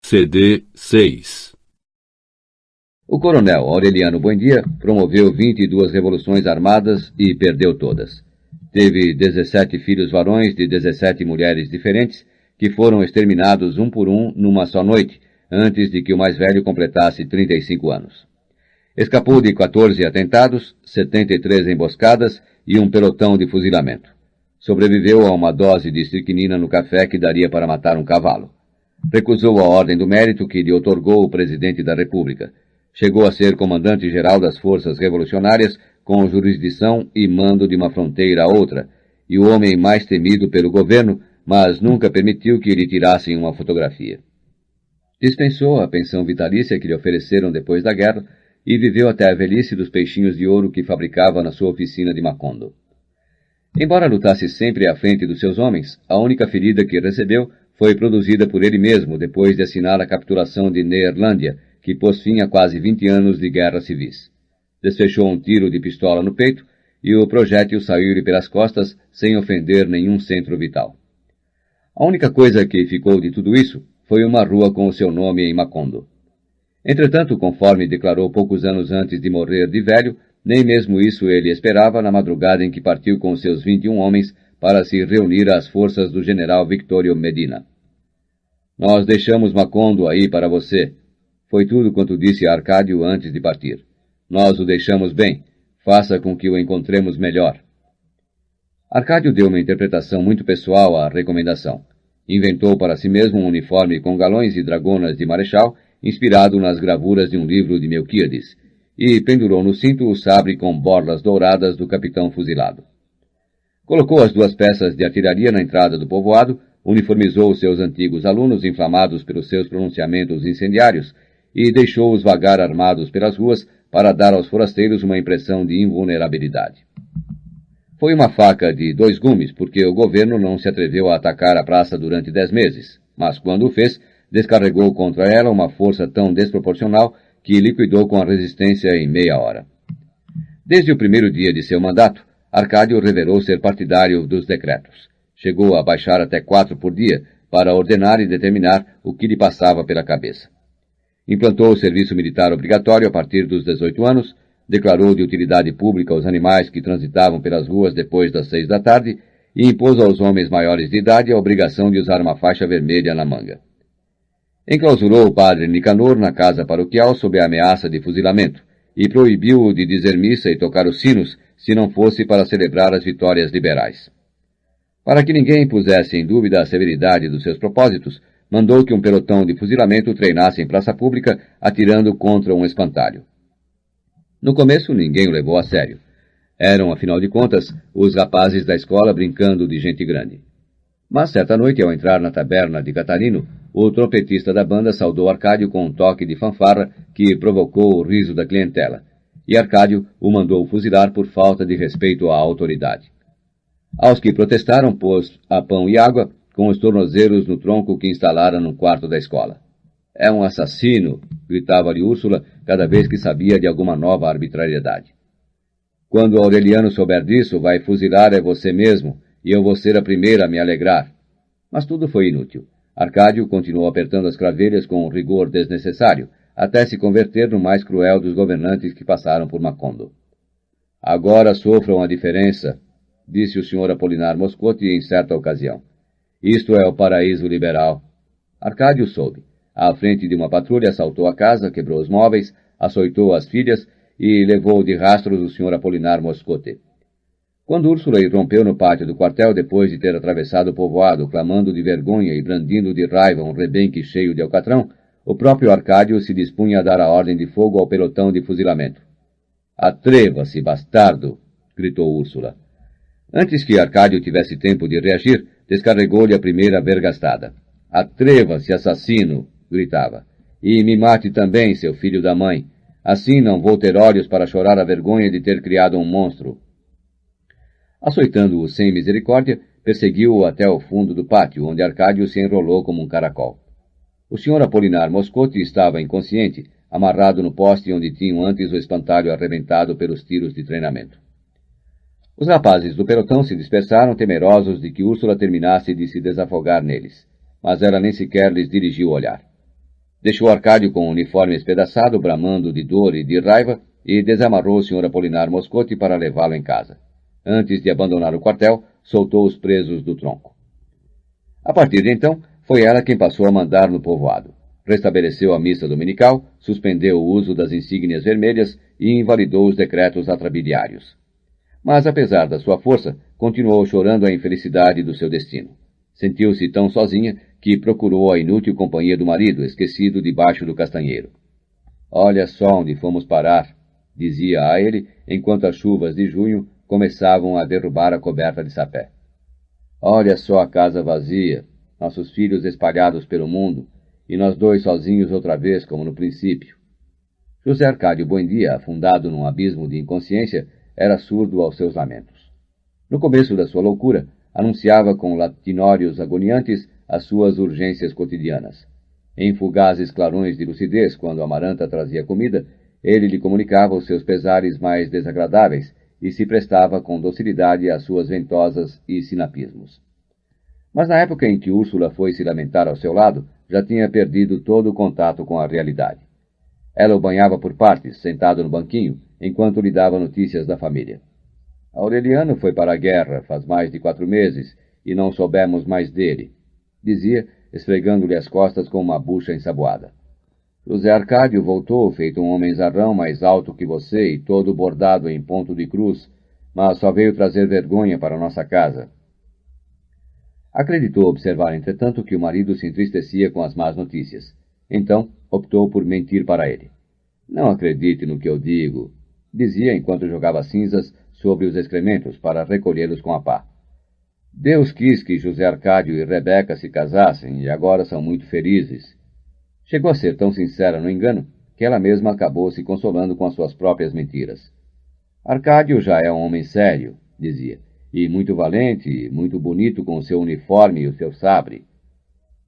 CD 6. O coronel Aureliano Buendia promoveu 22 revoluções armadas e perdeu todas. Teve 17 filhos varões de 17 mulheres diferentes, que foram exterminados um por um numa só noite, antes de que o mais velho completasse 35 anos. Escapou de 14 atentados, 73 emboscadas e um pelotão de fuzilamento. Sobreviveu a uma dose de estricnina no café que daria para matar um cavalo. Recusou a Ordem do Mérito que lhe outorgou o presidente da República. Chegou a ser comandante-geral das forças revolucionárias, com jurisdição e mando de uma fronteira a outra, e o homem mais temido pelo governo, mas nunca permitiu que lhe tirassem uma fotografia. Dispensou a pensão vitalícia que lhe ofereceram depois da guerra e viveu até a velhice dos peixinhos de ouro que fabricava na sua oficina de Macondo. Embora lutasse sempre à frente dos seus homens, a única ferida que recebeu foi produzida por ele mesmo depois de assinar a capturação de Neerlândia, que pôs fim a quase 20 anos de guerras civis. Desfechou um tiro de pistola no peito e o projétil saiu-lhe pelas costas sem ofender nenhum centro vital. A única coisa que ficou de tudo isso foi uma rua com o seu nome em Macondo. Entretanto, conforme declarou poucos anos antes de morrer de velho, nem mesmo isso ele esperava na madrugada em que partiu com seus 21 homens para se reunir às forças do general Victorio Medina. "Nós deixamos Macondo aí para você", foi tudo quanto disse a Arcádio antes de partir. "Nós o deixamos bem. Faça com que o encontremos melhor." Arcádio deu uma interpretação muito pessoal à recomendação. Inventou para si mesmo um uniforme com galões e dragonas de marechal, inspirado nas gravuras de um livro de Melquíades, e pendurou no cinto o sabre com borlas douradas do capitão fuzilado. Colocou as 2 peças de artilharia na entrada do povoado, uniformizou seus antigos alunos inflamados pelos seus pronunciamentos incendiários e deixou-os vagar armados pelas ruas para dar aos forasteiros uma impressão de invulnerabilidade. Foi uma faca de 2 gumes, porque o governo não se atreveu a atacar a praça durante 10 meses, mas quando o fez, descarregou contra ela uma força tão desproporcional que liquidou com a resistência em meia hora. Desde o primeiro dia de seu mandato, Arcádio revelou ser partidário dos decretos. Chegou a baixar até 4 por dia para ordenar e determinar o que lhe passava pela cabeça. Implantou o serviço militar obrigatório a partir dos 18 anos, declarou de utilidade pública os animais que transitavam pelas ruas depois das 6 da tarde e impôs aos homens maiores de idade a obrigação de usar uma faixa vermelha na manga. Enclausurou o padre Nicanor na casa paroquial sob a ameaça de fuzilamento e proibiu-o de dizer missa e tocar os sinos se não fosse para celebrar as vitórias liberais. Para que ninguém pusesse em dúvida a severidade dos seus propósitos, mandou que um pelotão de fuzilamento treinasse em praça pública, atirando contra um espantalho. No começo, ninguém o levou a sério. Eram, afinal de contas, os rapazes da escola brincando de gente grande. Mas, certa noite, ao entrar na taberna de Catarino, o trompetista da banda saudou Arcádio com um toque de fanfarra que provocou o riso da clientela, e Arcádio o mandou fuzilar por falta de respeito à autoridade. Aos que protestaram, pôs a pão e água, com os tornozelos no tronco que instalara no quarto da escola. "É um assassino", gritava-lhe Úrsula cada vez que sabia de alguma nova arbitrariedade. "Quando Aureliano souber disso, vai fuzilar é você mesmo, e eu vou ser a primeira a me alegrar." Mas tudo foi inútil. Arcádio continuou apertando as cravelhas com um rigor desnecessário, até se converter no mais cruel dos governantes que passaram por Macondo. "Agora sofram a diferença", disse o Sr. Apolinar Moscote em certa ocasião. "Isto é o paraíso liberal." Arcádio soube. À frente de uma patrulha assaltou a casa, quebrou os móveis, açoitou as filhas e levou de rastros o Sr. Apolinar Moscote. Quando Úrsula irrompeu no pátio do quartel depois de ter atravessado o povoado, clamando de vergonha e brandindo de raiva um rebenque cheio de alcatrão, o próprio Arcádio se dispunha a dar a ordem de fogo ao pelotão de fuzilamento. "Atreva-se, bastardo!" gritou Úrsula. Antes que Arcádio tivesse tempo de reagir, descarregou-lhe a primeira vergastada. "Atreva-se, assassino!" gritava. "E me mate também, seu filho da mãe. Assim não vou ter olhos para chorar a vergonha de ter criado um monstro." Açoitando-o sem misericórdia, perseguiu-o até o fundo do pátio, onde Arcádio se enrolou como um caracol. O Sr. Apolinar Moscote estava inconsciente, amarrado no poste onde tinham antes o espantalho arrebentado pelos tiros de treinamento. Os rapazes do pelotão se dispersaram, temerosos de que Úrsula terminasse de se desafogar neles, mas ela nem sequer lhes dirigiu o olhar. Deixou Arcádio com o uniforme espedaçado, bramando de dor e de raiva, e desamarrou o Sr. Apolinar Moscote para levá-lo em casa. Antes de abandonar o quartel, soltou os presos do tronco. A partir de então, foi ela quem passou a mandar no povoado. Restabeleceu a missa dominical, suspendeu o uso das insígnias vermelhas e invalidou os decretos atrabiliários. Mas, apesar da sua força, continuou chorando a infelicidade do seu destino. Sentiu-se tão sozinha que procurou a inútil companhia do marido, esquecido debaixo do castanheiro. "Olha só onde fomos parar", dizia a ele, enquanto as chuvas de junho começavam a derrubar a coberta de sapé. "Olha só a casa vazia, nossos filhos espalhados pelo mundo, e nós dois sozinhos outra vez, como no princípio." José Arcádio Buendia, afundado num abismo de inconsciência, era surdo aos seus lamentos. No começo da sua loucura, anunciava com latinórios agoniantes as suas urgências cotidianas. Em fugazes clarões de lucidez, quando Amaranta trazia comida, ele lhe comunicava os seus pesares mais desagradáveis e se prestava com docilidade às suas ventosas e sinapismos. Mas na época em que Úrsula foi se lamentar ao seu lado, já tinha perdido todo o contato com a realidade. Ela o banhava por partes, sentado no banquinho, enquanto lhe dava notícias da família. "Aureliano foi para a guerra faz mais de 4 meses, e não soubemos mais dele", dizia, esfregando-lhe as costas com uma bucha ensaboada. "José Arcádio voltou, feito um homem zarrão mais alto que você e todo bordado em ponto de cruz, mas só veio trazer vergonha para nossa casa." Acreditou observar, entretanto, que o marido se entristecia com as más notícias. Então, optou por mentir para ele. "Não acredite no que eu digo", dizia enquanto jogava cinzas sobre os excrementos para recolhê-los com a pá. "Deus quis que José Arcádio e Rebeca se casassem e agora são muito felizes." Chegou a ser tão sincera no engano que ela mesma acabou se consolando com as suas próprias mentiras. "Arcádio já é um homem sério", dizia, "e muito valente e muito bonito com o seu uniforme e o seu sabre."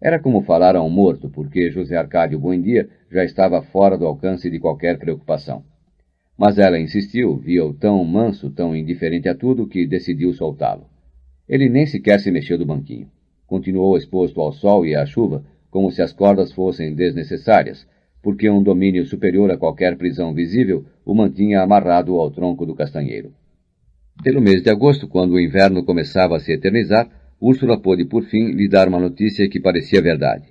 Era como falar a um morto, porque José Arcádio Buendia já estava fora do alcance de qualquer preocupação. Mas ela insistiu, via-o tão manso, tão indiferente a tudo, que decidiu soltá-lo. Ele nem sequer se mexeu do banquinho. Continuou exposto ao sol e à chuva, como se as cordas fossem desnecessárias, porque um domínio superior a qualquer prisão visível o mantinha amarrado ao tronco do castanheiro. Pelo mês de agosto, quando o inverno começava a se eternizar, Úrsula pôde, por fim, lhe dar uma notícia que parecia verdade.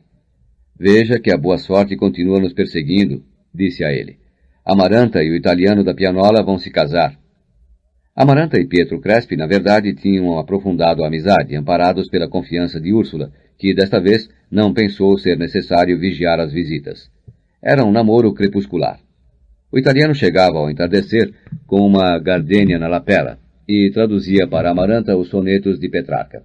"Veja que a boa sorte continua nos perseguindo", disse a ele. "Amaranta e o italiano da pianola vão se casar." Amaranta e Pietro Crespi, na verdade, tinham aprofundado a amizade, amparados pela confiança de Úrsula, que, desta vez, não pensou ser necessário vigiar as visitas. Era um namoro crepuscular. O italiano chegava ao entardecer com uma gardênia na lapela e traduzia para Amaranta os sonetos de Petrarca.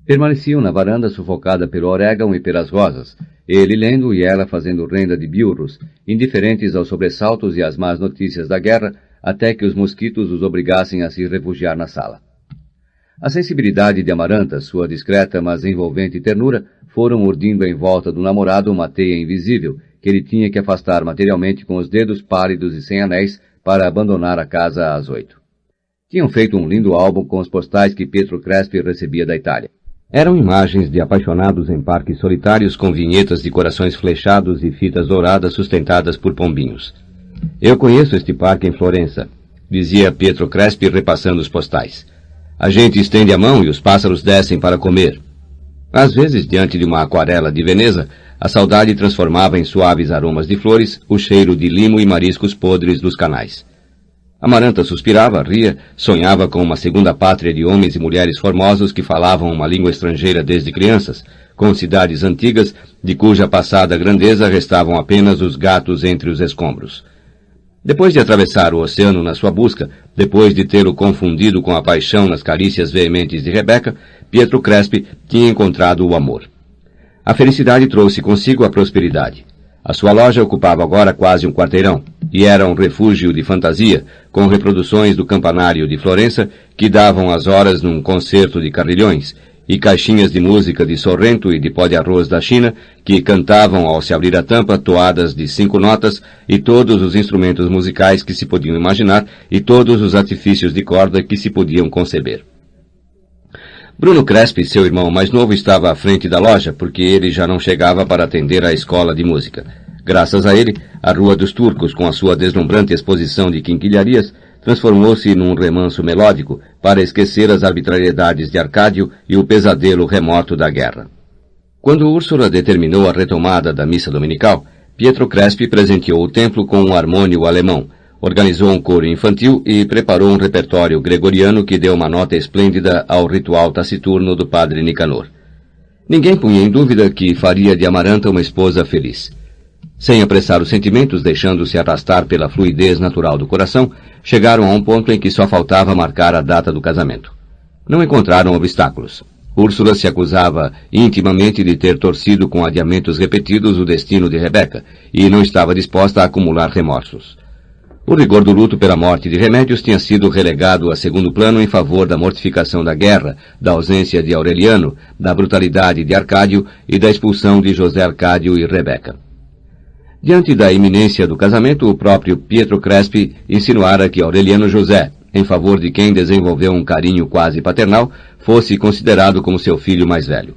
Permaneciam na varanda sufocada pelo orégano e pelas rosas, ele lendo e ela fazendo renda de biurros, indiferentes aos sobressaltos e às más notícias da guerra, até que os mosquitos os obrigassem a se refugiar na sala. A sensibilidade de Amaranta, sua discreta mas envolvente ternura, foram urdindo em volta do namorado uma teia invisível, que ele tinha que afastar materialmente com os dedos pálidos e sem anéis para abandonar a casa às 8. Tinham feito um lindo álbum com os postais que Pietro Crespi recebia da Itália. Eram imagens de apaixonados em parques solitários com vinhetas de corações flechados e fitas douradas sustentadas por pombinhos. "Eu conheço este parque em Florença", dizia Pietro Crespi repassando os postais. "A gente estende a mão e os pássaros descem para comer." Às vezes, diante de uma aquarela de Veneza, a saudade transformava em suaves aromas de flores o cheiro de limo e mariscos podres dos canais. Amaranta suspirava, ria, sonhava com uma segunda pátria de homens e mulheres formosos que falavam uma língua estrangeira desde crianças, com cidades antigas, de cuja passada grandeza restavam apenas os gatos entre os escombros. Depois de atravessar o oceano na sua busca, depois de tê-lo confundido com a paixão nas carícias veementes de Rebeca, Pietro Crespi tinha encontrado o amor. A felicidade trouxe consigo a prosperidade. A sua loja ocupava agora quase um quarteirão, e era um refúgio de fantasia, com reproduções do campanário de Florença que davam as horas num concerto de carrilhões, e caixinhas de música de Sorrento e de pó de arroz da China, que cantavam ao se abrir a tampa toadas de 5 notas e todos os instrumentos musicais que se podiam imaginar e todos os artifícios de corda que se podiam conceber. Bruno Crespi, seu irmão mais novo, estava à frente da loja, porque ele já não chegava para atender à escola de música. Graças a ele, a Rua dos Turcos, com a sua deslumbrante exposição de quinquilharias, transformou-se num remanso melódico para esquecer as arbitrariedades de Arcádio e o pesadelo remoto da guerra. Quando Úrsula determinou a retomada da missa dominical, Pietro Crespi presenteou o templo com um harmônio alemão, organizou um coro infantil e preparou um repertório gregoriano que deu uma nota esplêndida ao ritual taciturno do padre Nicanor. Ninguém punha em dúvida que faria de Amaranta uma esposa feliz. Sem apressar os sentimentos, deixando-se arrastar pela fluidez natural do coração, chegaram a um ponto em que só faltava marcar a data do casamento. Não encontraram obstáculos. Úrsula se acusava intimamente de ter torcido com adiamentos repetidos o destino de Rebeca, e não estava disposta a acumular remorsos. O rigor do luto pela morte de Remédios tinha sido relegado a segundo plano em favor da mortificação da guerra, da ausência de Aureliano, da brutalidade de Arcádio e da expulsão de José Arcádio e Rebeca. Diante da iminência do casamento, o próprio Pietro Crespi insinuara que Aureliano José, em favor de quem desenvolveu um carinho quase paternal, fosse considerado como seu filho mais velho.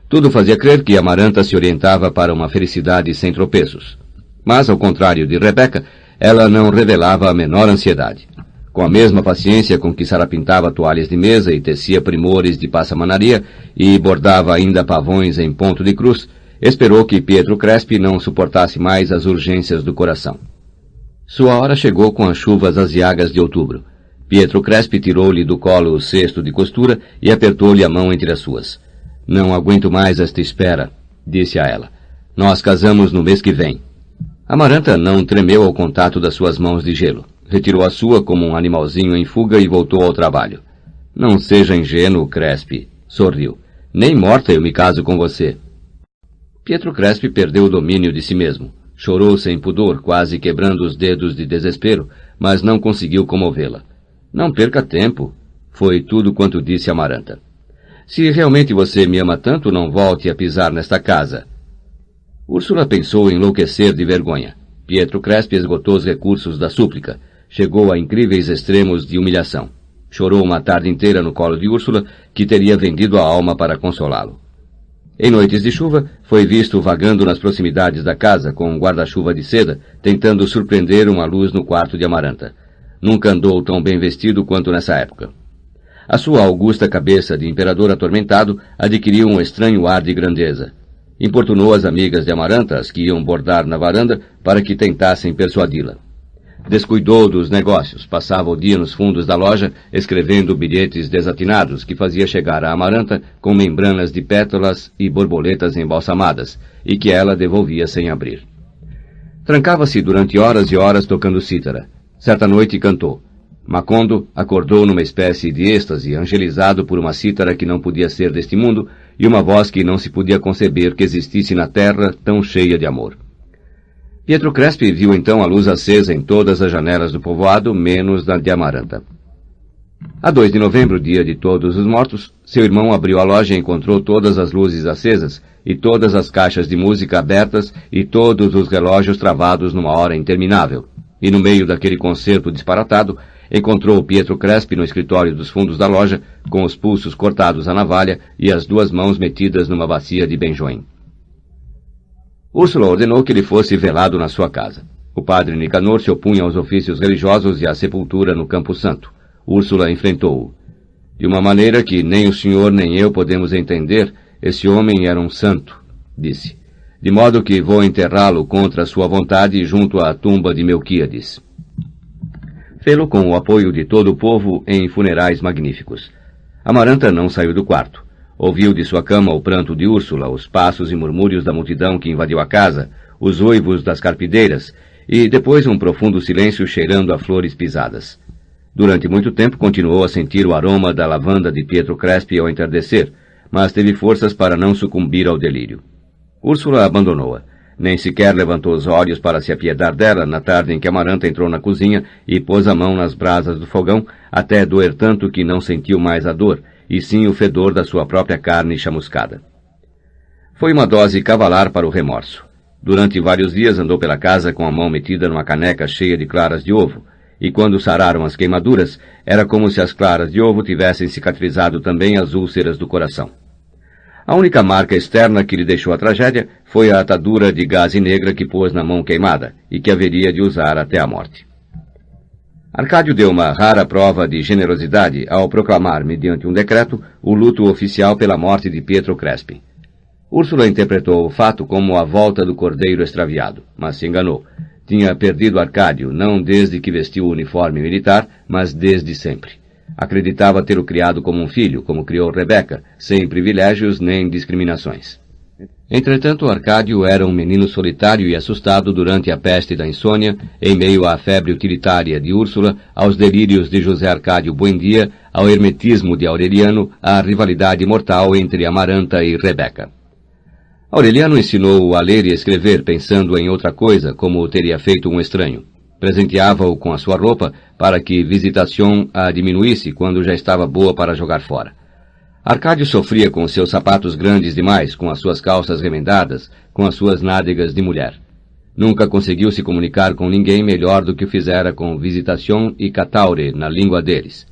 Tudo fazia crer que Amaranta se orientava para uma felicidade sem tropeços. Mas, ao contrário de Rebeca, ela não revelava a menor ansiedade. Com a mesma paciência com que sarapintava toalhas de mesa e tecia primores de passamanaria e bordava ainda pavões em ponto de cruz, esperou que Pietro Crespi não suportasse mais as urgências do coração. Sua hora chegou com as chuvas aziagas de outubro. Pietro Crespi tirou-lhe do colo o cesto de costura e apertou-lhe a mão entre as suas. "Não aguento mais esta espera", disse a ela. "Nós casamos no mês que vem." Amaranta não tremeu ao contato das suas mãos de gelo. Retirou a sua como um animalzinho em fuga e voltou ao trabalho. "Não seja ingênuo, Crespi", sorriu. "Nem morta eu me caso com você." Pietro Crespi perdeu o domínio de si mesmo. Chorou sem pudor, quase quebrando os dedos de desespero, mas não conseguiu comovê-la. "Não perca tempo", foi tudo quanto disse Amaranta. "Se realmente você me ama tanto, não volte a pisar nesta casa." Úrsula pensou em enlouquecer de vergonha. Pietro Crespi esgotou os recursos da súplica. Chegou a incríveis extremos de humilhação. Chorou uma tarde inteira no colo de Úrsula, que teria vendido a alma para consolá-lo. Em noites de chuva, foi visto vagando nas proximidades da casa com um guarda-chuva de seda, tentando surpreender uma luz no quarto de Amaranta. Nunca andou tão bem vestido quanto nessa época. A sua augusta cabeça de imperador atormentado adquiriu um estranho ar de grandeza. Importunou as amigas de Amaranta, as que iam bordar na varanda, para que tentassem persuadi-la. Descuidou dos negócios, passava o dia nos fundos da loja, escrevendo bilhetes desatinados que fazia chegar a Amaranta com membranas de pétalas e borboletas embalsamadas, e que ela devolvia sem abrir. Trancava-se durante horas e horas tocando cítara. Certa noite cantou. Macondo acordou numa espécie de êxtase, angelizado por uma cítara que não podia ser deste mundo e uma voz que não se podia conceber que existisse na terra tão cheia de amor. Pietro Crespi viu então a luz acesa em todas as janelas do povoado, menos na de Amaranta. A 2 de novembro, dia de Todos os Mortos, seu irmão abriu a loja e encontrou todas as luzes acesas e todas as caixas de música abertas e todos os relógios travados numa hora interminável. E no meio daquele concerto disparatado, encontrou Pietro Crespi no escritório dos fundos da loja, com os pulsos cortados à navalha e as duas mãos metidas numa bacia de benjoim. Úrsula ordenou que ele fosse velado na sua casa. O padre Nicanor se opunha aos ofícios religiosos e à sepultura no Campo Santo. Úrsula enfrentou-o. "De uma maneira que nem o senhor nem eu podemos entender, esse homem era um santo", disse. "De modo que vou enterrá-lo contra sua vontade junto à tumba de Melquíades." Fê-lo com o apoio de todo o povo em funerais magníficos. Amaranta não saiu do quarto. Ouviu de sua cama o pranto de Úrsula, os passos e murmúrios da multidão que invadiu a casa, os uivos das carpideiras, e depois um profundo silêncio cheirando a flores pisadas. Durante muito tempo continuou a sentir o aroma da lavanda de Pietro Crespi ao entardecer, mas teve forças para não sucumbir ao delírio. Úrsula abandonou-a. Nem sequer levantou os olhos para se apiedar dela na tarde em que Amaranta entrou na cozinha e pôs a mão nas brasas do fogão, até doer tanto que não sentiu mais a dor, e sim o fedor da sua própria carne chamuscada. Foi uma dose cavalar para o remorso. Durante vários dias andou pela casa com a mão metida numa caneca cheia de claras de ovo, e quando sararam as queimaduras, era como se as claras de ovo tivessem cicatrizado também as úlceras do coração. A única marca externa que lhe deixou a tragédia foi a atadura de gaze negra que pôs na mão queimada e que haveria de usar até a morte. Arcádio deu uma rara prova de generosidade ao proclamar, mediante um decreto, o luto oficial pela morte de Pietro Crespi. Úrsula interpretou o fato como a volta do cordeiro extraviado, mas se enganou. Tinha perdido Arcádio, não desde que vestiu o uniforme militar, mas desde sempre. Acreditava tê-lo criado como um filho, como criou Rebeca, sem privilégios nem discriminações. Entretanto, Arcádio era um menino solitário e assustado durante a peste da insônia, em meio à febre utilitária de Úrsula, aos delírios de José Arcádio Buendia, ao hermetismo de Aureliano, à rivalidade mortal entre Amaranta e Rebeca. Aureliano ensinou-o a ler e escrever, pensando em outra coisa, como teria feito um estranho. Presenteava-o com a sua roupa, para que Visitación a diminuísse quando já estava boa para jogar fora. Arcádio sofria com seus sapatos grandes demais, com as suas calças remendadas, com as suas nádegas de mulher. Nunca conseguiu se comunicar com ninguém melhor do que o fizera com Visitación e Cataure, na língua deles.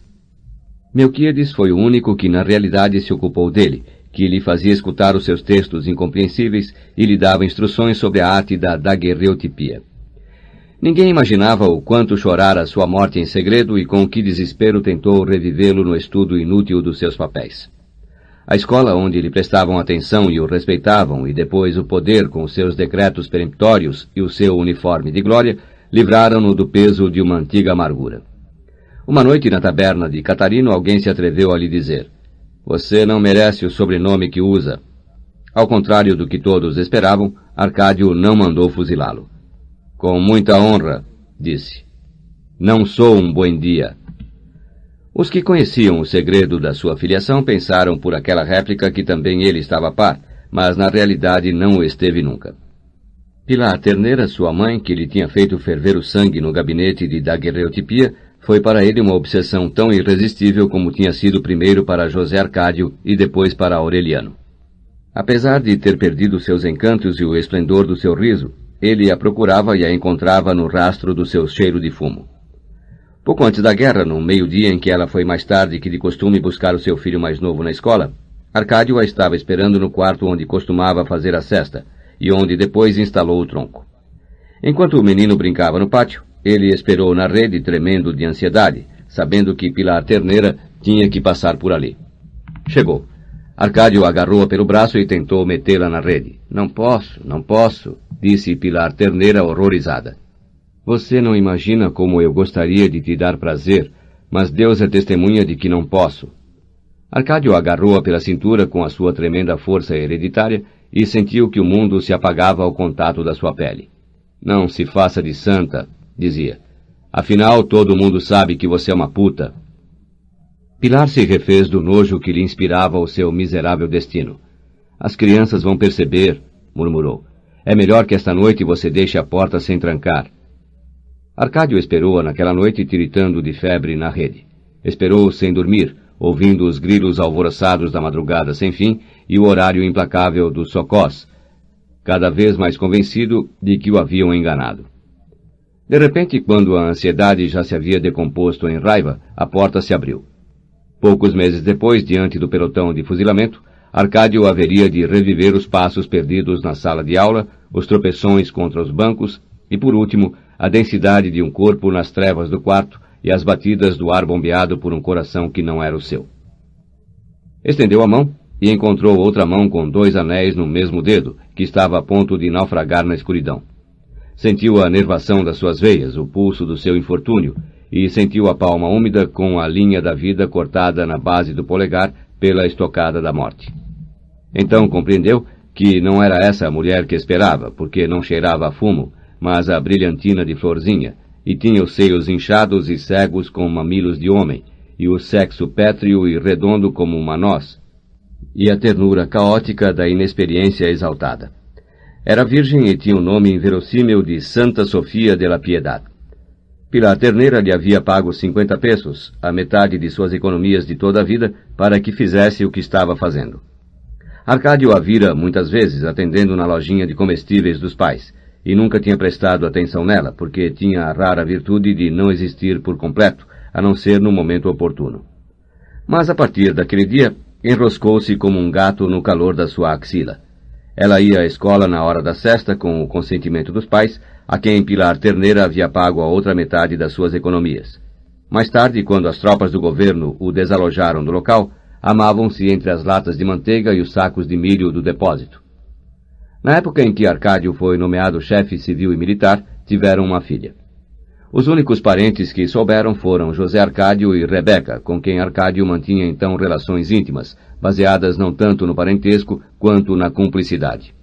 Melquíades foi o único que na realidade se ocupou dele, que lhe fazia escutar os seus textos incompreensíveis e lhe dava instruções sobre a arte da daguerreotipia. Ninguém imaginava o quanto chorara sua morte em segredo e com que desespero tentou revivê-lo no estudo inútil dos seus papéis. A escola onde lhe prestavam atenção e o respeitavam, e depois o poder com os seus decretos peremptórios e o seu uniforme de glória, livraram-no do peso de uma antiga amargura. Uma noite na taberna de Catarino alguém se atreveu a lhe dizer: "Você não merece o sobrenome que usa." Ao contrário do que todos esperavam, Arcádio não mandou fuzilá-lo. "Com muita honra", disse. "Não sou um Buendia." Os que conheciam o segredo da sua filiação pensaram por aquela réplica que também ele estava a par, mas na realidade não o esteve nunca. Pilar Ternera, sua mãe, que lhe tinha feito ferver o sangue no gabinete de daguerreotipia, foi para ele uma obsessão tão irresistível como tinha sido primeiro para José Arcádio e depois para Aureliano. Apesar de ter perdido seus encantos e o esplendor do seu riso, ele a procurava e a encontrava no rastro do seu cheiro de fumo. Pouco antes da guerra, no meio-dia em que ela foi mais tarde que de costume buscar o seu filho mais novo na escola, Arcádio a estava esperando no quarto onde costumava fazer a cesta, e onde depois instalou o tronco. Enquanto o menino brincava no pátio, ele esperou na rede tremendo de ansiedade, sabendo que Pilar Ternera tinha que passar por ali. Chegou. Arcádio agarrou-a pelo braço e tentou metê-la na rede. Não posso, disse Pilar Ternera horrorizada. "Você não imagina como eu gostaria de te dar prazer, mas Deus é testemunha de que não posso." Arcádio agarrou-a pela cintura com a sua tremenda força hereditária e sentiu que o mundo se apagava ao contato da sua pele. "Não se faça de santa", dizia. "Afinal, todo mundo sabe que você é uma puta." Pilar se refez do nojo que lhe inspirava o seu miserável destino. "As crianças vão perceber", murmurou. "É melhor que esta noite você deixe a porta sem trancar." Arcádio esperou-a naquela noite tiritando de febre na rede. Esperou sem dormir, ouvindo os grilos alvoroçados da madrugada sem fim e o horário implacável dos socós, cada vez mais convencido de que o haviam enganado. De repente, quando a ansiedade já se havia decomposto em raiva, a porta se abriu. Poucos meses depois, diante do pelotão de fuzilamento, Arcádio haveria de reviver os passos perdidos na sala de aula, os tropeções contra os bancos e, por último, a densidade de um corpo nas trevas do quarto e as batidas do ar bombeado por um coração que não era o seu. Estendeu a mão e encontrou outra mão com 2 anéis no mesmo dedo, que estava a ponto de naufragar na escuridão. Sentiu a nervação das suas veias, o pulso do seu infortúnio, e sentiu a palma úmida com a linha da vida cortada na base do polegar pela estocada da morte. Então compreendeu que não era essa a mulher que esperava, porque não cheirava a fumo, mas a brilhantina de Florzinha, e tinha os seios inchados e cegos como mamilos de homem, e o sexo pétreo e redondo como uma noz, e a ternura caótica da inexperiência exaltada. Era virgem e tinha o nome inverossímil de Santa Sofia de la Piedad. Pilar Ternera lhe havia pago 50 pesos, a metade de suas economias de toda a vida, para que fizesse o que estava fazendo. Arcádio a vira muitas vezes atendendo na lojinha de comestíveis dos pais, e nunca tinha prestado atenção nela, porque tinha a rara virtude de não existir por completo, a não ser no momento oportuno. Mas a partir daquele dia, enroscou-se como um gato no calor da sua axila. Ela ia à escola na hora da sesta com o consentimento dos pais, a quem Pilar Terneira havia pago a outra metade das suas economias. Mais tarde, quando as tropas do governo o desalojaram do local, amavam-se entre as latas de manteiga e os sacos de milho do depósito. Na época em que Arcádio foi nomeado chefe civil e militar, tiveram uma filha. Os únicos parentes que souberam foram José Arcádio e Rebeca, com quem Arcádio mantinha então relações íntimas, baseadas não tanto no parentesco quanto na cumplicidade.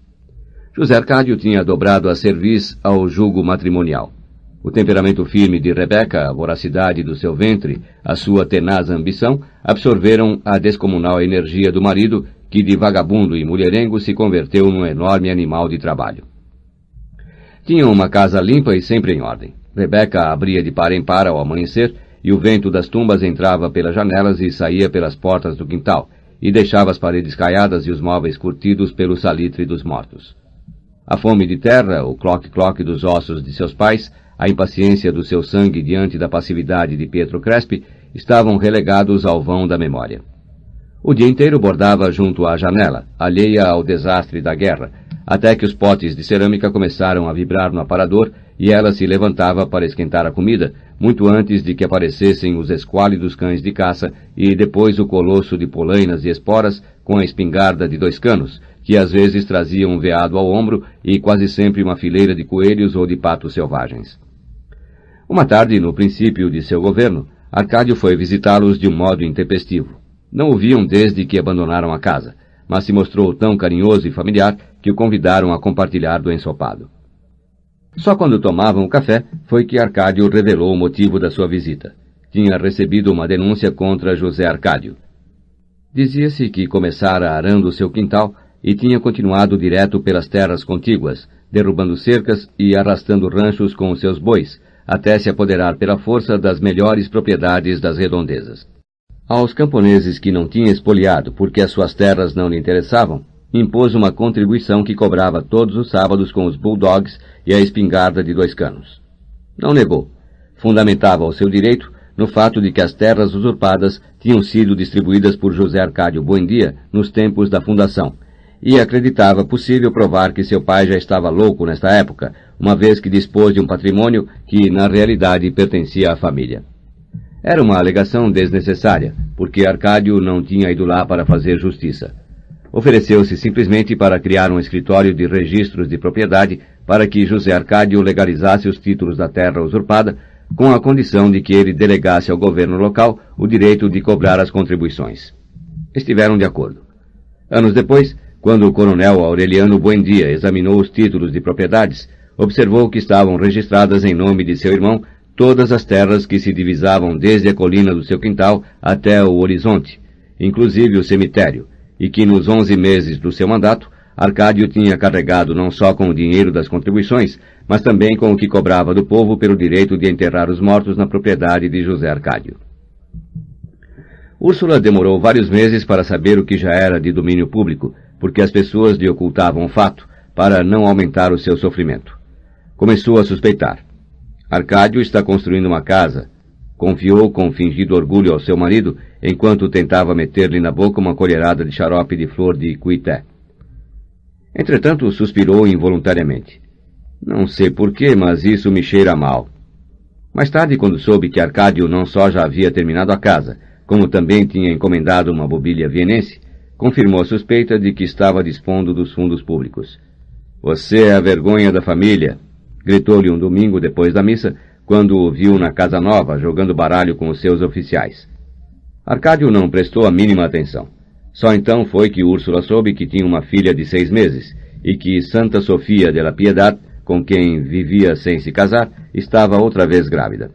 José Arcádio tinha dobrado a cerviz ao jugo matrimonial. O temperamento firme de Rebeca, a voracidade do seu ventre, a sua tenaz ambição, absorveram a descomunal energia do marido, que de vagabundo e mulherengo se converteu num enorme animal de trabalho. Tinham uma casa limpa e sempre em ordem. Rebeca abria de par em par ao amanhecer, e o vento das tumbas entrava pelas janelas e saía pelas portas do quintal, e deixava as paredes caiadas e os móveis curtidos pelo salitre dos mortos. A fome de terra, o cloque-cloque dos ossos de seus pais, a impaciência do seu sangue diante da passividade de Pietro Crespi, estavam relegados ao vão da memória. O dia inteiro bordava junto à janela, alheia ao desastre da guerra, até que os potes de cerâmica começaram a vibrar no aparador e ela se levantava para esquentar a comida, muito antes de que aparecessem os esquálidos cães de caça e depois o colosso de polainas e esporas com a espingarda de 2 canos, que às vezes trazia um veado ao ombro e quase sempre uma fileira de coelhos ou de patos selvagens. Uma tarde, no princípio de seu governo, Arcádio foi visitá-los de um modo intempestivo. Não o viam desde que abandonaram a casa, mas se mostrou tão carinhoso e familiar que o convidaram a compartilhar do ensopado. Só quando tomavam o café foi que Arcádio revelou o motivo da sua visita. Tinha recebido uma denúncia contra José Arcádio. Dizia-se que começara arando seu quintal e tinha continuado direto pelas terras contíguas, derrubando cercas e arrastando ranchos com os seus bois, até se apoderar pela força das melhores propriedades das redondezas. Aos camponeses que não tinha espoliado porque as suas terras não lhe interessavam, impôs uma contribuição que cobrava todos os sábados com os bulldogs e a espingarda de 2 canos. Não negou. Fundamentava o seu direito no fato de que as terras usurpadas tinham sido distribuídas por José Arcádio Buendia nos tempos da fundação, e acreditava possível provar que seu pai já estava louco nesta época, uma vez que dispôs de um patrimônio que, na realidade, pertencia à família. Era uma alegação desnecessária, porque Arcádio não tinha ido lá para fazer justiça. Ofereceu-se simplesmente para criar um escritório de registros de propriedade para que José Arcádio legalizasse os títulos da terra usurpada, com a condição de que ele delegasse ao governo local o direito de cobrar as contribuições. Estiveram de acordo. Anos depois, quando o coronel Aureliano Buendia examinou os títulos de propriedades, observou que estavam registradas em nome de seu irmão todas as terras que se divisavam desde a colina do seu quintal até o horizonte, inclusive o cemitério, e que nos 11 meses do seu mandato, Arcádio tinha carregado não só com o dinheiro das contribuições, mas também com o que cobrava do povo pelo direito de enterrar os mortos na propriedade de José Arcádio. Úrsula demorou vários meses para saber o que já era de domínio público, porque as pessoas lhe ocultavam o fato, para não aumentar o seu sofrimento. Começou a suspeitar. Arcádio está construindo uma casa, confiou com fingido orgulho ao seu marido, enquanto tentava meter-lhe na boca uma colherada de xarope de flor de cuité. Entretanto, suspirou involuntariamente. Não sei porquê, mas isso me cheira mal. Mais tarde, quando soube que Arcádio não só já havia terminado a casa, como também tinha encomendado uma mobília vienense, confirmou a suspeita de que estava dispondo dos fundos públicos. Você é a vergonha da família, gritou-lhe um domingo depois da missa, quando o viu na casa nova, jogando baralho com os seus oficiais. Arcádio não prestou a mínima atenção. Só então foi que Úrsula soube que tinha uma filha de 6 meses, e que Santa Sofia de la Piedad, com quem vivia sem se casar, estava outra vez grávida.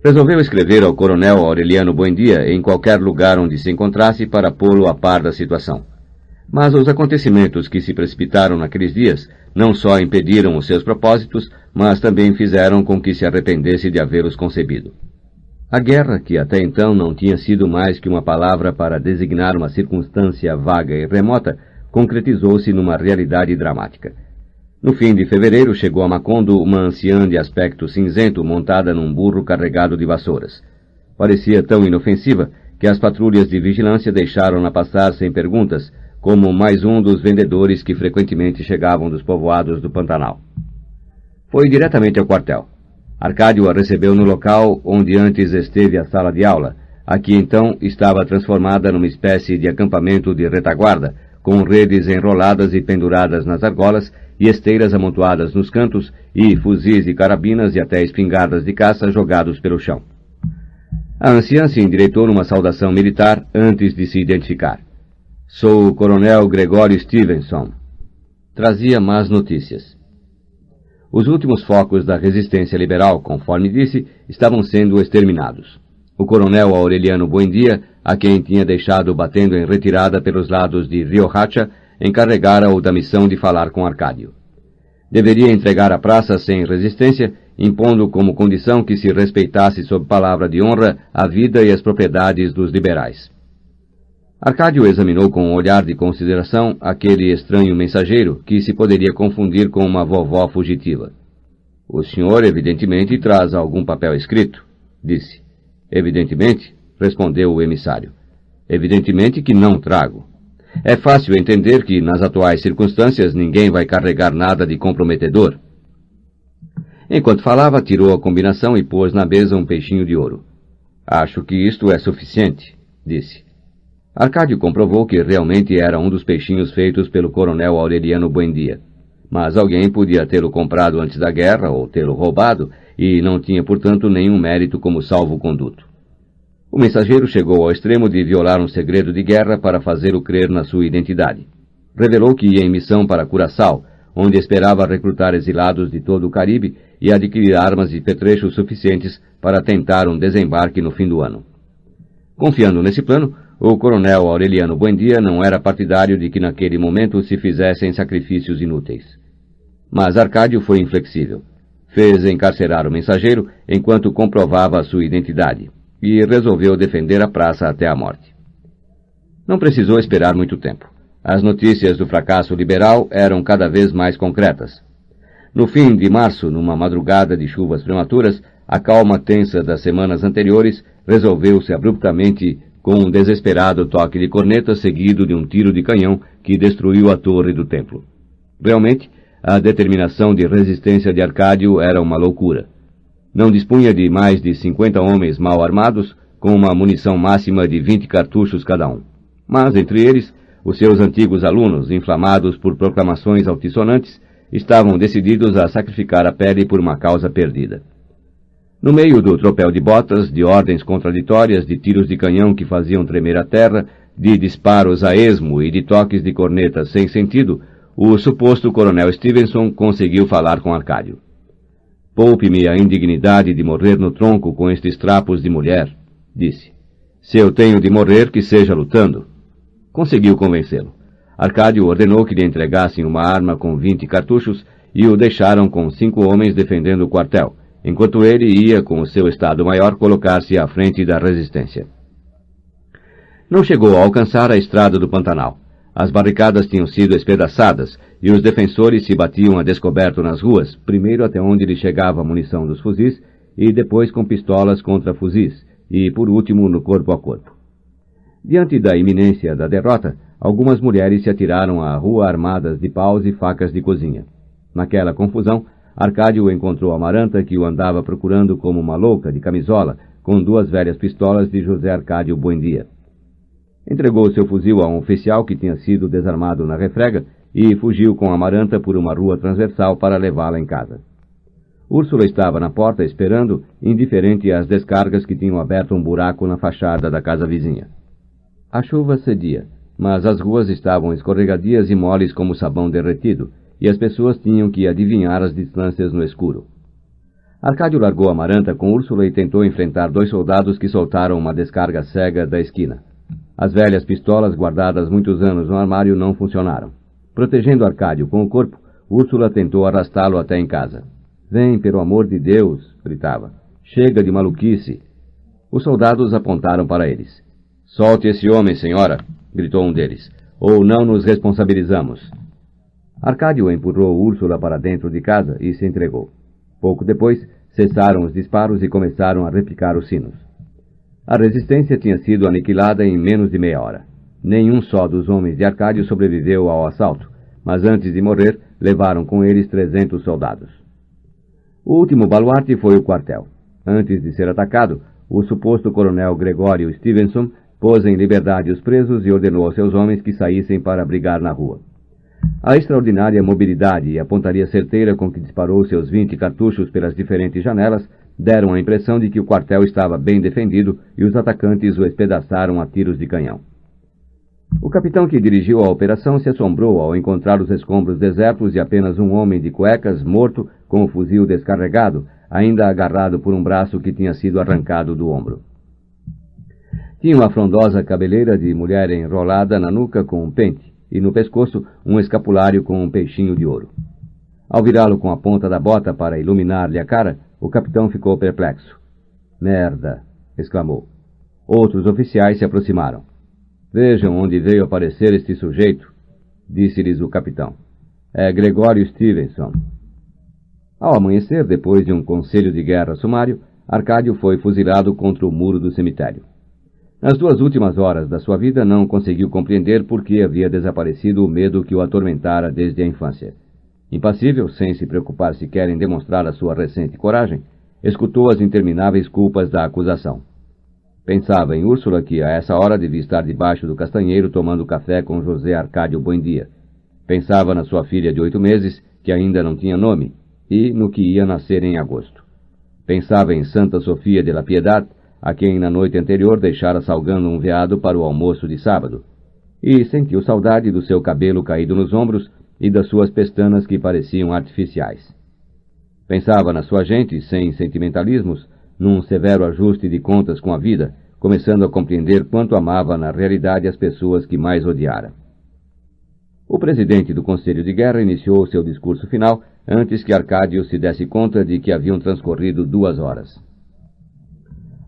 Resolveu escrever ao coronel Aureliano Buendia em qualquer lugar onde se encontrasse para pô-lo a par da situação. Mas os acontecimentos que se precipitaram naqueles dias não só impediram os seus propósitos, mas também fizeram com que se arrependesse de havê-los concebido. A guerra, que até então não tinha sido mais que uma palavra para designar uma circunstância vaga e remota, concretizou-se numa realidade dramática. No fim de fevereiro chegou a Macondo uma anciã de aspecto cinzento montada num burro carregado de vassouras. Parecia tão inofensiva que as patrulhas de vigilância deixaram-na passar sem perguntas, como mais um dos vendedores que frequentemente chegavam dos povoados do Pantanal. Foi diretamente ao quartel. Arcádio a recebeu no local onde antes esteve a sala de aula, a que então estava transformada numa espécie de acampamento de retaguarda, com redes enroladas e penduradas nas argolas e esteiras amontoadas nos cantos e fuzis e carabinas e até espingardas de caça jogados pelo chão. A anciã se endireitou numa saudação militar antes de se identificar. Sou o coronel Gregório Stevenson. Trazia más notícias. Os últimos focos da resistência liberal, conforme disse, estavam sendo exterminados. O coronel Aureliano Buendia, a quem tinha deixado batendo em retirada pelos lados de Riohacha, encarregara-o da missão de falar com Arcádio. Deveria entregar a praça sem resistência, impondo como condição que se respeitasse sob palavra de honra a vida e as propriedades dos liberais. Arcádio examinou com um olhar de consideração aquele estranho mensageiro que se poderia confundir com uma vovó fugitiva. O senhor, evidentemente, traz algum papel escrito, disse. Evidentemente, respondeu o emissário. Evidentemente que não trago. É fácil entender que, nas atuais circunstâncias, ninguém vai carregar nada de comprometedor. Enquanto falava, tirou a combinação e pôs na mesa um peixinho de ouro. Acho que isto é suficiente, disse. Arcádio comprovou que realmente era um dos peixinhos feitos pelo coronel Aureliano Buendia. Mas alguém podia tê-lo comprado antes da guerra ou tê-lo roubado, e não tinha, portanto, nenhum mérito como salvo-conduto. O mensageiro chegou ao extremo de violar um segredo de guerra para fazê-lo crer na sua identidade. Revelou que ia em missão para Curaçao, onde esperava recrutar exilados de todo o Caribe e adquirir armas e petrechos suficientes para tentar um desembarque no fim do ano. Confiando nesse plano, o coronel Aureliano Buendia não era partidário de que naquele momento se fizessem sacrifícios inúteis. Mas Arcádio foi inflexível. Fez encarcerar o mensageiro enquanto comprovava a sua identidade, e resolveu defender a praça até a morte. Não precisou esperar muito tempo. As notícias do fracasso liberal eram cada vez mais concretas. No fim de março, numa madrugada de chuvas prematuras, a calma tensa das semanas anteriores resolveu-se abruptamente com um desesperado toque de corneta seguido de um tiro de canhão que destruiu a torre do templo. Realmente, a determinação de resistência de Arcádio era uma loucura. Não dispunha de mais de 50 homens mal armados, com uma munição máxima de 20 cartuchos cada um. Mas, entre eles, os seus antigos alunos, inflamados por proclamações altissonantes, estavam decididos a sacrificar a pele por uma causa perdida. No meio do tropel de botas, de ordens contraditórias, de tiros de canhão que faziam tremer a terra, de disparos a esmo e de toques de corneta sem sentido, o suposto coronel Stevenson conseguiu falar com Arcádio. Poupe-me a indignidade de morrer no tronco com estes trapos de mulher, disse. Se eu tenho de morrer, que seja lutando. Conseguiu convencê-lo. Arcádio ordenou que lhe entregassem uma arma com 20 cartuchos e o deixaram com 5 homens defendendo o quartel, enquanto ele ia, com o seu Estado-Maior, colocar-se à frente da resistência. Não chegou a alcançar a estrada do Pantanal. As barricadas tinham sido espedaçadas e os defensores se batiam a descoberto nas ruas, primeiro até onde lhe chegava a munição dos fuzis e depois com pistolas contra fuzis e, por último, no corpo a corpo. Diante da iminência da derrota, algumas mulheres se atiraram à rua armadas de paus e facas de cozinha. Naquela confusão, Arcádio encontrou Amaranta, que o andava procurando como uma louca de camisola, com 2 velhas pistolas de José Arcádio Buendia. Entregou seu fuzil a um oficial que tinha sido desarmado na refrega e fugiu com Amaranta por uma rua transversal para levá-la em casa. Úrsula estava na porta esperando, indiferente às descargas que tinham aberto um buraco na fachada da casa vizinha. A chuva cedia, mas as ruas estavam escorregadias e moles como sabão derretido, e as pessoas tinham que adivinhar as distâncias no escuro. Arcádio largou Amaranta com Úrsula e tentou enfrentar 2 soldados que soltaram uma descarga cega da esquina. As velhas pistolas guardadas muitos anos no armário não funcionaram. Protegendo Arcádio com o corpo, Úrsula tentou arrastá-lo até em casa. Vem, pelo amor de Deus, gritava. Chega de maluquice. Os soldados apontaram para eles. Solte esse homem, senhora, gritou um deles, ou não nos responsabilizamos. Arcádio empurrou Úrsula para dentro de casa e se entregou. Pouco depois, cessaram os disparos e começaram a repicar os sinos. A resistência tinha sido aniquilada em menos de meia hora. Nenhum só dos homens de Arcádio sobreviveu ao assalto, mas antes de morrer, levaram com eles 300 soldados. O último baluarte foi o quartel. Antes de ser atacado, o suposto coronel Gregório Stevenson pôs em liberdade os presos e ordenou aos seus homens que saíssem para brigar na rua. A extraordinária mobilidade e a pontaria certeira com que disparou seus 20 cartuchos pelas diferentes janelas deram a impressão de que o quartel estava bem defendido e os atacantes o espedaçaram a tiros de canhão. O capitão que dirigiu a operação se assombrou ao encontrar os escombros desertos e apenas um homem de cuecas, morto, com o fuzil descarregado, ainda agarrado por um braço que tinha sido arrancado do ombro. Tinha uma frondosa cabeleira de mulher enrolada na nuca com um pente, e no pescoço um escapulário com um peixinho de ouro. Ao virá-lo com a ponta da bota para iluminar-lhe a cara, o capitão ficou perplexo. "Merda!" exclamou. Outros oficiais se aproximaram. "Vejam onde veio aparecer este sujeito", disse-lhes o capitão. "É Gregório Stevenson." Ao amanhecer, depois de um conselho de guerra sumário, Arcádio foi fuzilado contra o muro do cemitério. Nas 2 últimas horas da sua vida, não conseguiu compreender por que havia desaparecido o medo que o atormentara desde a infância. Impassível, sem se preocupar sequer em demonstrar a sua recente coragem, escutou as intermináveis culpas da acusação. Pensava em Úrsula, que a essa hora devia estar debaixo do castanheiro tomando café com José Arcádio Buendia. Pensava na sua filha de 8 meses, que ainda não tinha nome, e no que ia nascer em agosto. Pensava em Santa Sofia de la Piedad, a quem na noite anterior deixara salgando um veado para o almoço de sábado, e sentiu saudade do seu cabelo caído nos ombros e das suas pestanas que pareciam artificiais. Pensava na sua gente, sem sentimentalismos, num severo ajuste de contas com a vida, começando a compreender quanto amava na realidade as pessoas que mais odiara. O presidente do Conselho de Guerra iniciou seu discurso final antes que Arcádio se desse conta de que haviam transcorrido 2 horas.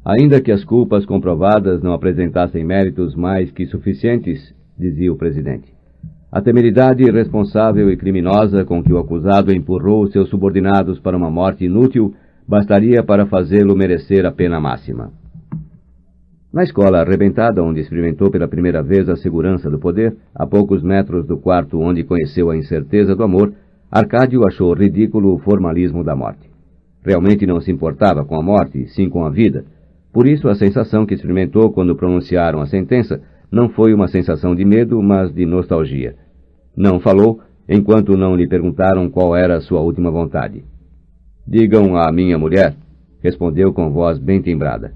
Ainda que as culpas comprovadas não apresentassem méritos mais que suficientes, dizia o presidente, a temeridade irresponsável e criminosa com que o acusado empurrou seus subordinados para uma morte inútil bastaria para fazê-lo merecer a pena máxima. Na escola arrebentada, onde experimentou pela primeira vez a segurança do poder, a poucos metros do quarto onde conheceu a incerteza do amor, Arcádio achou ridículo o formalismo da morte. Realmente não se importava com a morte, sim com a vida. Por isso, a sensação que experimentou quando pronunciaram a sentença não foi uma sensação de medo, mas de nostalgia. Não falou, enquanto não lhe perguntaram qual era a sua última vontade. "Digam à minha mulher", respondeu com voz bem timbrada,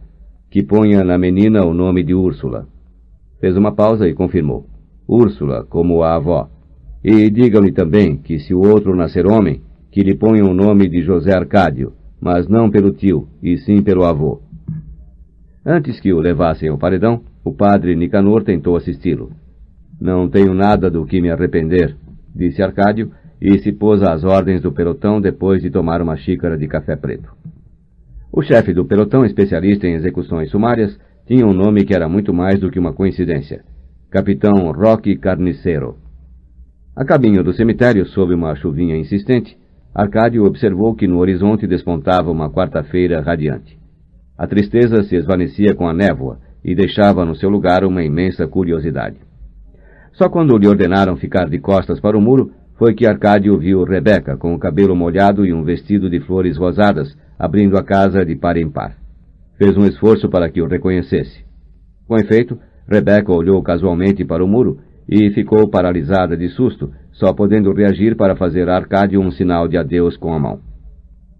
"que ponha na menina o nome de Úrsula." Fez uma pausa e confirmou. "Úrsula, como a avó. E digam-lhe também que se o outro nascer homem, que lhe ponham o nome de José Arcádio, mas não pelo tio, e sim pelo avô." Antes que o levassem ao paredão, o padre Nicanor tentou assisti-lo. "Não tenho nada do que me arrepender", disse Arcádio, e se pôs às ordens do pelotão depois de tomar uma xícara de café preto. O chefe do pelotão, especialista em execuções sumárias, tinha um nome que era muito mais do que uma coincidência: Capitão Roque Carniceiro. A caminho do cemitério, sob uma chuvinha insistente, Arcádio observou que no horizonte despontava uma quarta-feira radiante. A tristeza se esvanecia com a névoa e deixava no seu lugar uma imensa curiosidade. Só quando lhe ordenaram ficar de costas para o muro, foi que Arcádio viu Rebeca com o cabelo molhado e um vestido de flores rosadas, abrindo a casa de par em par. Fez um esforço para que o reconhecesse. Com efeito, Rebeca olhou casualmente para o muro e ficou paralisada de susto, só podendo reagir para fazer a Arcádio um sinal de adeus com a mão.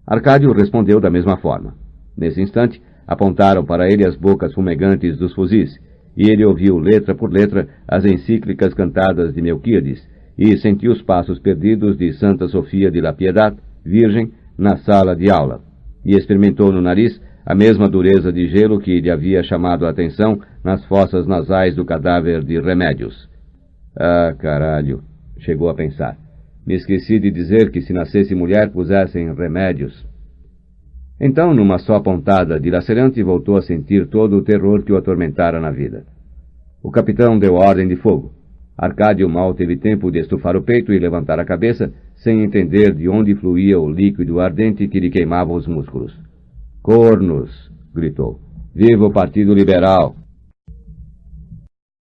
Arcádio respondeu da mesma forma. Nesse instante, apontaram para ele as bocas fumegantes dos fuzis, e ele ouviu letra por letra as encíclicas cantadas de Melquíades, e sentiu os passos perdidos de Santa Sofia de la Piedad, virgem, na sala de aula, e experimentou no nariz a mesma dureza de gelo que lhe havia chamado a atenção nas fossas nasais do cadáver de Remédios. "Ah, caralho", chegou a pensar. "Me esqueci de dizer que se nascesse mulher pusessem Remédios." Então, numa só pontada dilacerante, voltou a sentir todo o terror que o atormentara na vida. O capitão deu ordem de fogo. Arcádio mal teve tempo de estufar o peito e levantar a cabeça, sem entender de onde fluía o líquido ardente que lhe queimava os músculos. "Cornos!" gritou. Viva o Partido Liberal!